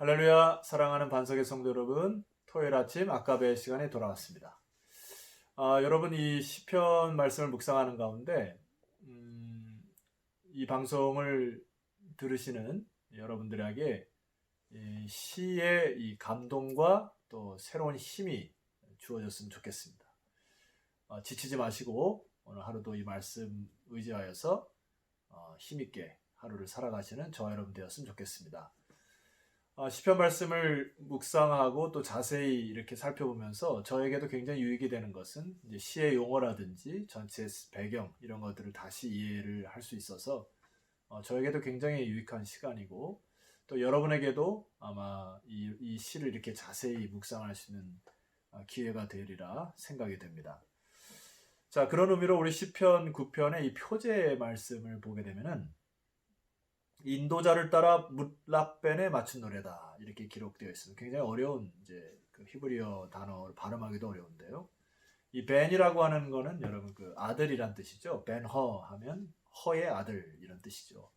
할렐루야, 사랑하는 반석의 성도 여러분, 토요일 아침 아까베 시간에 돌아왔습니다. 여러분 이 시편 말씀을 묵상하는 가운데 이 방송을 들으시는 여러분들에게 이 시의 이 감동과 또 새로운 힘이 주어졌으면 좋겠습니다. 지치지 마시고 오늘 하루도 이 말씀 의지하여서 힘있게 하루를 살아가시는 저와 여러분 되었으면 좋겠습니다. 시편 말씀을 묵상하고 또 자세히 이렇게 살펴보면서 저에게도 굉장히 유익이 되는 것은 이제 시의 용어라든지 전체 배경 이런 것들을 다시 이해를 할 수 있어서 저에게도 굉장히 유익한 시간이고 또 여러분에게도 아마 이 시를 이렇게 자세히 묵상할 수 있는 기회가 되리라 생각이 됩니다. 자, 그런 의미로 우리 시편 9편의 이 표제의 말씀을 보게 되면은 인도자를 따라 뭇랍벤에 맞춘 노래다 이렇게 기록되어 있습니다. 굉장히 어려운 이제 그 히브리어 단어를 발음하기도 어려운데요. 이 벤이라고 하는 거는 여러분 그 아들이란 뜻이죠. 벤허 하면 허의 아들 이런 뜻이죠.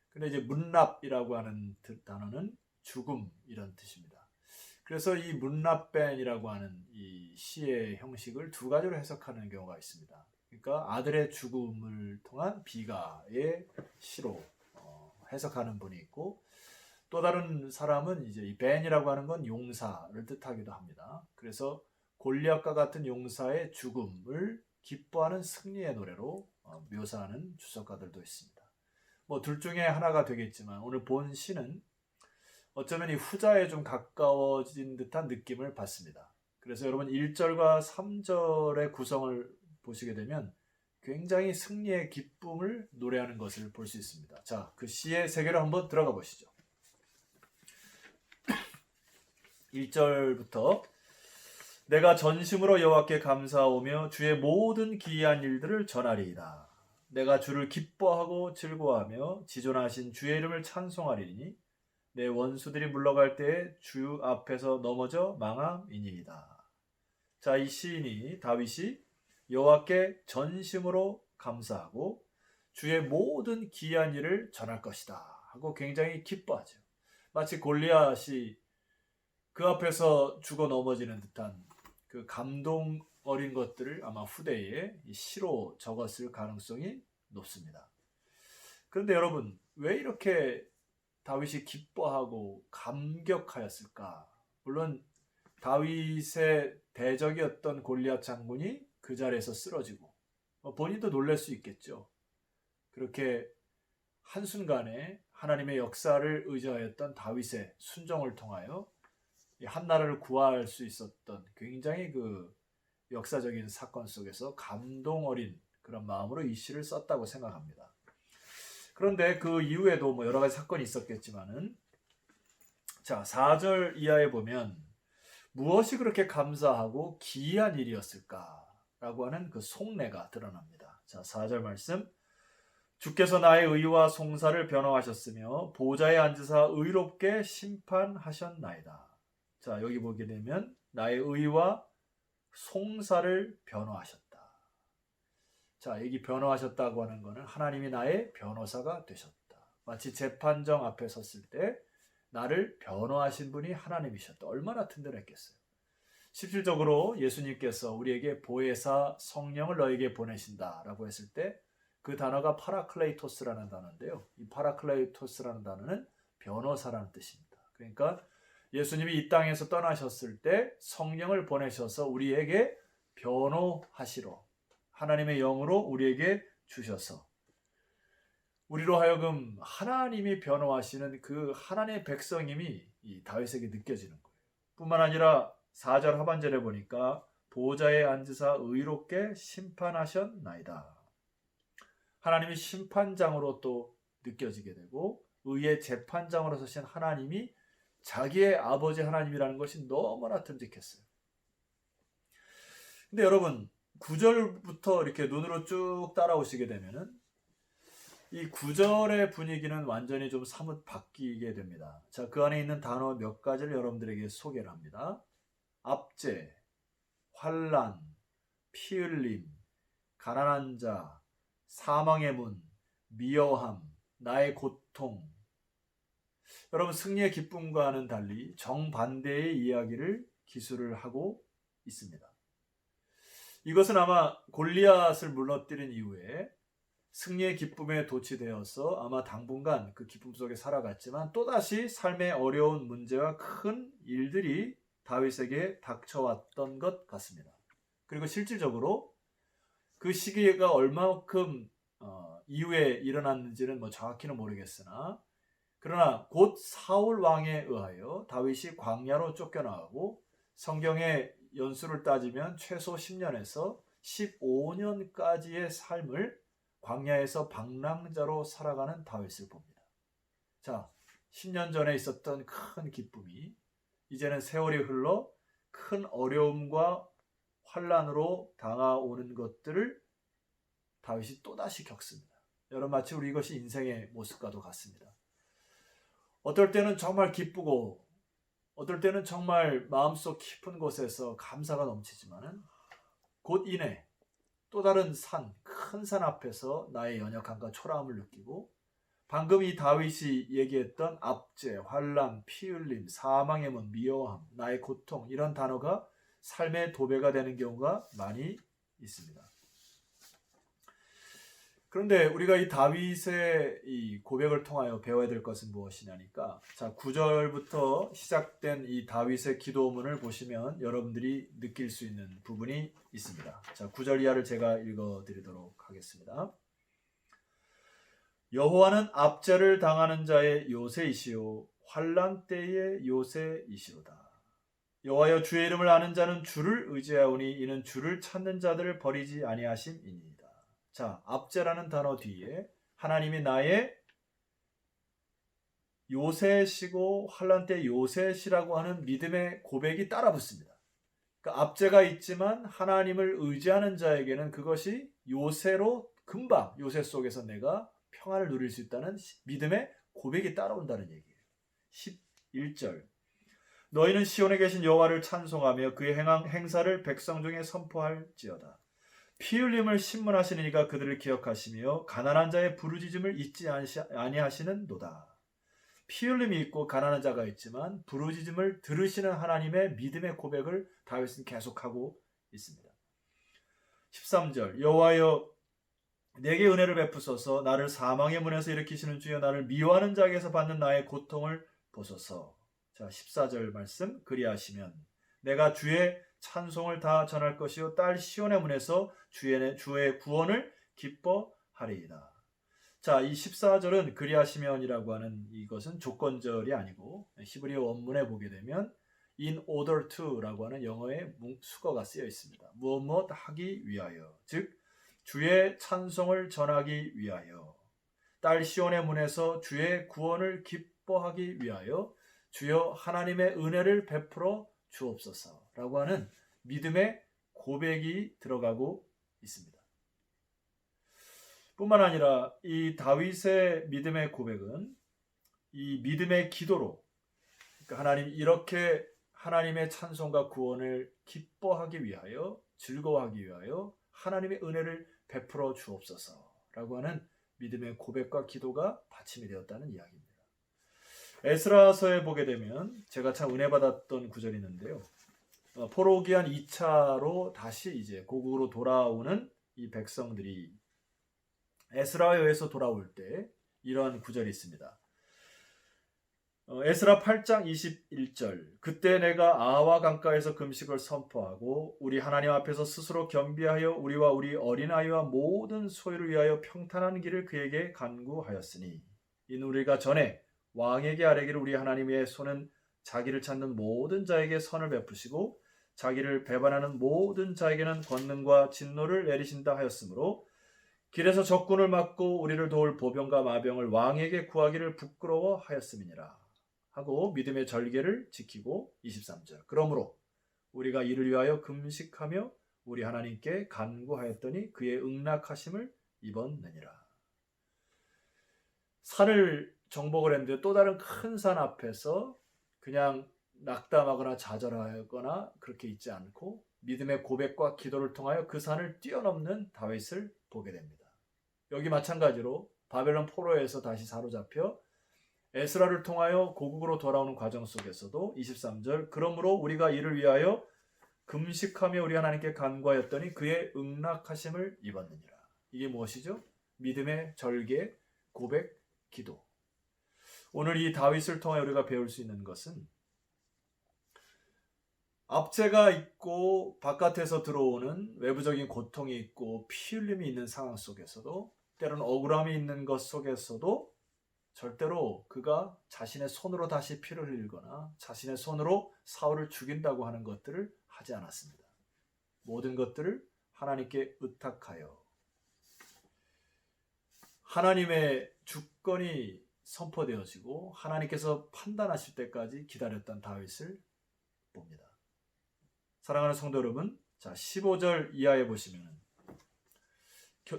근데 이제 뭇랍이라고 하는 단어는 죽음 이런 뜻입니다. 그래서 이 뭇랍벤이라고 하는 이 시의 형식을 두 가지로 해석하는 경우가 있습니다. 그러니까 아들의 죽음을 통한 비가의 시로 해석하는 분이 있고 또 다른 사람은 이제 이 벤이라고 하는 건 용사를 뜻하기도 합니다. 그래서 골리앗과 같은 용사의 죽음을 기뻐하는 승리의 노래로 묘사하는 주석가들도 있습니다. 뭐 둘 중에 하나가 되겠지만 오늘 본 시는 어쩌면 이 후자에 좀 가까워진 듯한 느낌을 받습니다. 그래서 여러분 1절과 3절의 구성을 보시게 되면 굉장히 승리의 기쁨을 노래하는 것을 볼 수 있습니다. 자, 그 시의 세계로 한번 들어가 보시죠. 1절부터 내가 전심으로 여호와께 감사하오며 주의 모든 기이한 일들을 전하리이다. 내가 주를 기뻐하고 즐거워하며 지존하신 주의 이름을 찬송하리니 내 원수들이 물러갈 때에 주 앞에서 넘어져 망함이니이다. 자, 이 시인이 다윗이 여호와께 전심으로 감사하고 주의 모든 기이한 일을 전할 것이다 하고 굉장히 기뻐하죠. 마치 골리앗이 그 앞에서 죽어 넘어지는 듯한 그 감동 어린 것들을 아마 후대에 시로 적었을 가능성이 높습니다. 그런데 여러분 왜 이렇게 다윗이 기뻐하고 감격하였을까? 물론 다윗의 대적이었던 골리앗 장군이 그 자리에서 쓰러지고 본인도 놀랄 수 있겠죠. 그렇게 한순간에 하나님의 역사를 의지하였던 다윗의 순종을 통하여 한 나라를 구할 수 있었던 굉장히 그 역사적인 사건 속에서 감동 어린 그런 마음으로 이 시를 썼다고 생각합니다. 그런데 그 이후에도 뭐 여러 가지 사건이 있었겠지만은 자, 4절 이하에 보면 무엇이 그렇게 감사하고 기이한 일이었을까라고 하는 그 속내가 드러납니다. 자, 4절 말씀. 주께서 나의 의와 송사를 변호하셨으며 보좌에 앉으사 의롭게 심판하셨나이다. 자, 여기 보게 되면 나의 의와 송사를 변호하셨다. 자, 여기 변호하셨다고 하는 것은 하나님이 나의 변호사가 되셨다. 마치 재판정 앞에 섰을 때 나를 변호하신 분이 하나님이셨다. 얼마나 든든했겠어요. 실질적으로 예수님께서 우리에게 보혜사 성령을 너에게 보내신다라고 했을 때 그 단어가 파라클레이토스라는 단어인데요. 이 파라클레이토스라는 단어는 변호사라는 뜻입니다. 그러니까 예수님이 이 땅에서 떠나셨을 때 성령을 보내셔서 우리에게 변호하시러 하나님의 영으로 우리에게 주셔서 우리로 하여금 하나님이 변호하시는 그 하나님의 백성임이 이 다윗에게 느껴지는 거예요. 뿐만 아니라 4절 하반절에 보니까 보좌에 앉으사 의롭게 심판하셨나이다. 하나님이 심판장으로 또 느껴지게 되고 의의 재판장으로 서신 하나님이 자기의 아버지 하나님이라는 것이 너무나 듬직했어요. 근데 여러분 9절부터 이렇게 눈으로 쭉 따라오시게 되면은 이 9절의 분위기는 완전히 좀 사뭇 바뀌게 됩니다. 자, 그 안에 있는 단어 몇 가지를 여러분들에게 소개를 합니다. 압제, 환난, 피 흘림, 가난한 자, 사망의 문, 미워함, 나의 고통. 여러분, 승리의 기쁨과는 달리 정반대의 이야기를 기술을 하고 있습니다. 이것은 아마 골리앗을 무너뜨린 이후에 승리의 기쁨에 도취되어서 아마 당분간 그 기쁨 속에 살아갔지만 또다시 삶의 어려운 문제와 큰 일들이 다윗에게 닥쳐왔던 것 같습니다. 그리고 실질적으로 그 시기가 얼마만큼 이후에 일어났는지는 정확히는 모르겠으나, 그러나 곧 사울 왕에 의하여 다윗이 광야로 쫓겨나가고 성경의 연수를 따지면 최소 10년에서 15년까지의 삶을 광야에서 방랑자로 살아가는 다윗을 봅니다. 자, 10년 전에 있었던 큰 기쁨이 이제는 세월이 흘러 큰 어려움과 환란으로 다가오는 것들을 다윗이 또다시 겪습니다. 여러분, 마치 우리 이것이 인생의 모습과도 같습니다. 어떨 때는 정말 기쁘고 어떨 때는 정말 마음속 깊은 곳에서 감사가 넘치지만 곧 이내 또 다른 산, 큰 산 앞에서 나의 연약함과 초라함을 느끼고, 방금 이 다윗이 얘기했던 압제, 환난, 피 흘림, 사망의 문, 미워함, 나의 고통, 이런 단어가 삶의 도배가 되는 경우가 많이 있습니다. 그런데 우리가 이 다윗의 이 고백을 통하여 배워야 될 것은 무엇이냐니까, 자, 9절부터 시작된 이 다윗의 기도문을 보시면 여러분들이 느낄 수 있는 부분이 있습니다. 자, 9절 이하를 제가 읽어드리도록 하겠습니다. 여호와는 압제를 당하는 자의 요새이시오 환난 때의 요새이시로다. 여호와여, 주의 이름을 아는 자는 주를 의지하오니 이는 주를 찾는 자들을 버리지 아니하심이니이다. 자, 압제라는 단어 뒤에 하나님이 나의 요새시고 환난 때 요새시라고 하는 믿음의 고백이 따라 붙습니다. 그러니까 압제가 있지만 하나님을 의지하는 자에게는 그것이 요새로 금방 요새 속에서 내가 평안을 누릴 수 있다는 믿음의 고백이 따라온다는 얘기예요. 11절 너희는 시온에 계신 여호와를 찬송하며 그의 행사를 백성 중에 선포할지어다. 피 흘림을 신문하시니까 그들을 기억하시며 가난한 자의 부르짖음을 잊지 아니하시는도다. 피 흘림이 있고 가난한 자가 있지만 부르짖음을 들으시는 하나님의 믿음의 고백을 다윗은 계속하고 있습니다. 13절 여호와여, 내게 은혜를 베푸소서. 나를 사망의 문에서 일으키시는 주여, 나를 미워하는 자에게서 받는 나의 고통을 보소서. 자, 14절 말씀, 그리하시면 내가 주의 찬송을 다 전할 것이요 딸 시온의 문에서 주의 구원을 기뻐하리이다. 자, 이 14절은 그리하시면이라고 하는 이것은 조건절이 아니고 히브리어 원문에 보게 되면 in order to라고 하는 영어의 수거가 쓰여 있습니다. 무엇 하기 위하여, 즉 주의 찬송을 전하기 위하여, 딸 시온의 문에서 주의 구원을 기뻐하기 위하여 주여 하나님의 은혜를 베풀어 주옵소서라고 하는 믿음의 고백이 들어가고 있습니다. 뿐만 아니라 이 다윗의 믿음의 고백은 이 믿음의 기도로, 그러니까 하나님, 이렇게 하나님의 찬송과 구원을 기뻐하기 위하여, 즐거워하기 위하여 하나님의 은혜를 베풀어 주옵소서라고 하는 믿음의 고백과 기도가 받침이 되었다는 이야기입니다. 에스라서에 보게 되면 제가 참 은혜 받았던 구절이 있는데요. 포로기한 2차로 다시 이제 고국으로 돌아오는 이 백성들이 에스라에 의해서 돌아올 때 이러한 구절이 있습니다. 에스라 8장 21절 그때 내가 아와 강가에서 금식을 선포하고 우리 하나님 앞에서 스스로 겸비하여 우리와 우리 어린아이와 모든 소유를 위하여 평탄한 길을 그에게 간구하였으니 이는 우리가 전에 왕에게 아뢰기를 우리 하나님의 손은 자기를 찾는 모든 자에게 선을 베푸시고 자기를 배반하는 모든 자에게는 권능과 진노를 내리신다 하였으므로 길에서 적군을 막고 우리를 도울 보병과 마병을 왕에게 구하기를 부끄러워하였음이니라 하고 믿음의 절개를 지키고 23절 그러므로 우리가 이를 위하여 금식하며 우리 하나님께 간구하였더니 그의 응낙하심을 입었느니라. 산을 정복을 했는데 또 다른 큰 산 앞에서 그냥 낙담하거나 좌절하거나 그렇게 있지 않고 믿음의 고백과 기도를 통하여 그 산을 뛰어넘는 다윗을 보게 됩니다. 여기 마찬가지로 바벨론 포로에서 다시 사로잡혀 에스라를 통하여 고국으로 돌아오는 과정 속에서도 23절 그러므로 우리가 이를 위하여 금식하며 우리 하나님께 간구하였더니 그의 응낙하심을 입었느니라. 이게 무엇이죠? 믿음의 절개, 고백, 기도. 오늘 이 다윗을 통해 우리가 배울 수 있는 것은 압제가 있고 바깥에서 들어오는 외부적인 고통이 있고 피 흘림이 있는 상황 속에서도 때로는 억울함이 있는 것 속에서도 절대로 그가 자신의 손으로 다시 피를 흘리거나 자신의 손으로 사울을 죽인다고 하는 것들을 하지 않았습니다. 모든 것들을 하나님께 의탁하여 하나님의 주권이 선포되어지고 하나님께서 판단하실 때까지 기다렸던 다윗을 봅니다. 사랑하는 성도 여러분, 자 15절 이하에 보시면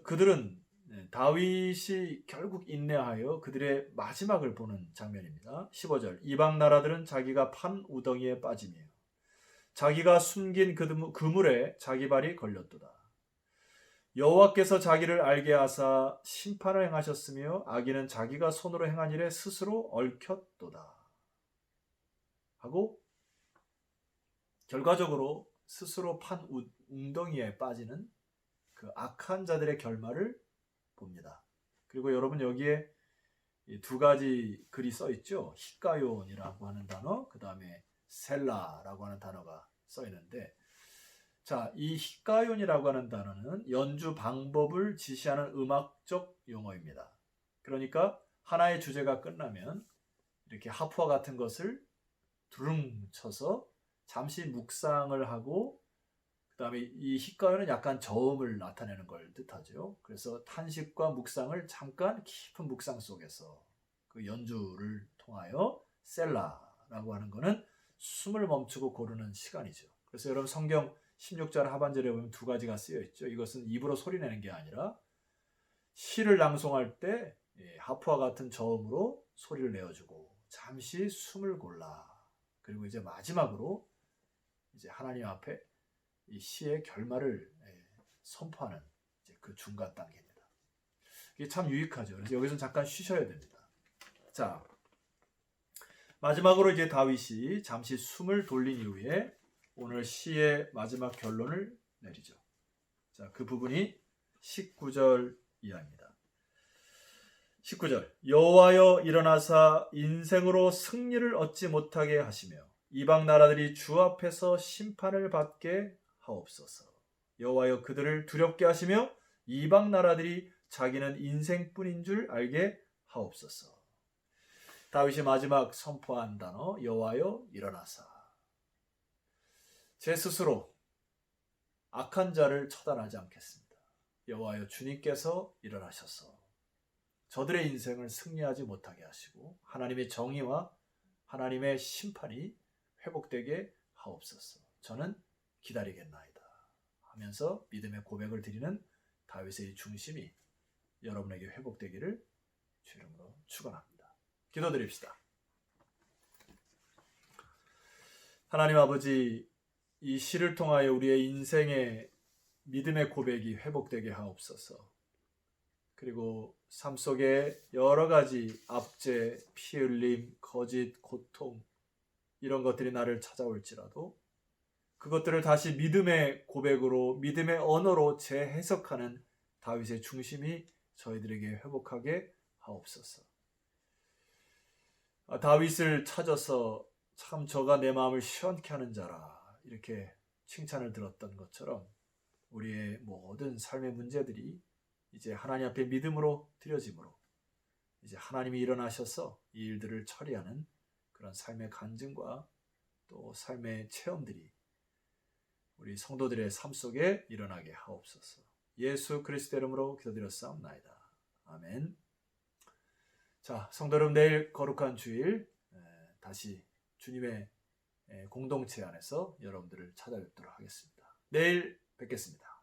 그들은 다윗이 결국 인내하여 그들의 마지막을 보는 장면입니다. 15절 이방 나라들은 자기가 판 우덩이에 빠지며 자기가 숨긴 그물에 자기 발이 걸렸도다. 여호와께서 자기를 알게 하사 심판을 행하셨으며 악인은 자기가 손으로 행한 일에 스스로 얽혔도다. 하고 결과적으로 스스로 판 웅덩이에 빠지는 그 악한 자들의 결말을 봅니다. 그리고 여러분 여기에 두 가지 글이 써 있죠. 히가요온이라고 하는 단어, 그 다음에 셀라라고 하는 단어가 써 있는데, 자, 이 히가요온이라고 하는 단어는 연주 방법을 지시하는 음악적 용어입니다. 그러니까 하나의 주제가 끝나면 이렇게 하프와 같은 것을 두릉 쳐서 잠시 묵상을 하고 그 다음에 이 히가요는 약간 저음을 나타내는 걸 뜻하죠. 그래서 탄식과 묵상을 잠깐 깊은 묵상 속에서 그 연주를 통하여 셀라라고 하는 거는 숨을 멈추고 고르는 시간이죠. 그래서 여러분 성경 16절 하반절에 보면 두 가지가 쓰여 있죠. 이것은 입으로 소리내는 게 아니라 시를 낭송할 때 하프와 같은 저음으로 소리를 내어주고 잠시 숨을 골라 그리고 이제 마지막으로 이제 하나님 앞에 이 시의 결말을 선포하는 이제 그 중간 단계입니다. 이게 참 유익하죠. 그래서 여기서 잠깐 쉬셔야 됩니다. 자, 마지막으로 이제 다윗이 잠시 숨을 돌린 이후에 오늘 시의 마지막 결론을 내리죠. 자, 그 부분이 19절 이하입니다. 19절 여호와여 일어나사 인생으로 승리를 얻지 못하게 하시며 이방 나라들이 주 앞에서 심판을 받게 하옵소서. 여호와여 그들을 두렵게 하시며 이방 나라들이 자기는 인생뿐인 줄 알게 하옵소서. 다윗이 마지막 선포한 단어 여호와여 일어나사. 제 스스로 악한 자를 처단하지 않겠습니다. 여호와여 주님께서 일어나셔서 저들의 인생을 승리하지 못하게 하시고 하나님의 정의와 하나님의 심판이 회복되게 하옵소서. 저는 기다리겠나이다 하면서 믿음의 고백을 드리는 다윗의 중심이 여러분에게 회복되기를 주 이름으로 축원합니다. 기도드립시다. 하나님 아버지, 이 시를 통하여 우리의 인생의 믿음의 고백이 회복되게 하옵소서. 그리고 삶 속에 여러 가지 압제, 피 흘림, 거짓, 고통 이런 것들이 나를 찾아올지라도 그것들을 다시 믿음의 고백으로 믿음의 언어로 재해석하는 다윗의 중심이 저희들에게 회복하게 하옵소서. 다윗을 찾아서 참 저가 내 마음을 시원케 하는 자라 이렇게 칭찬을 들었던 것처럼 우리의 모든 삶의 문제들이 이제 하나님 앞에 믿음으로 드려짐으로 이제 하나님이 일어나셔서 이 일들을 처리하는 그런 삶의 간증과 또 삶의 체험들이 우리 성도들의 삶 속에 일어나게 하옵소서. 예수 그리스도 이름으로 기도드렸사옵나이다. 아멘. 자, 성도 여러분, 내일 거룩한 주일 다시 주님의 공동체 안에서 여러분들을 찾아뵙도록 하겠습니다. 내일 뵙겠습니다.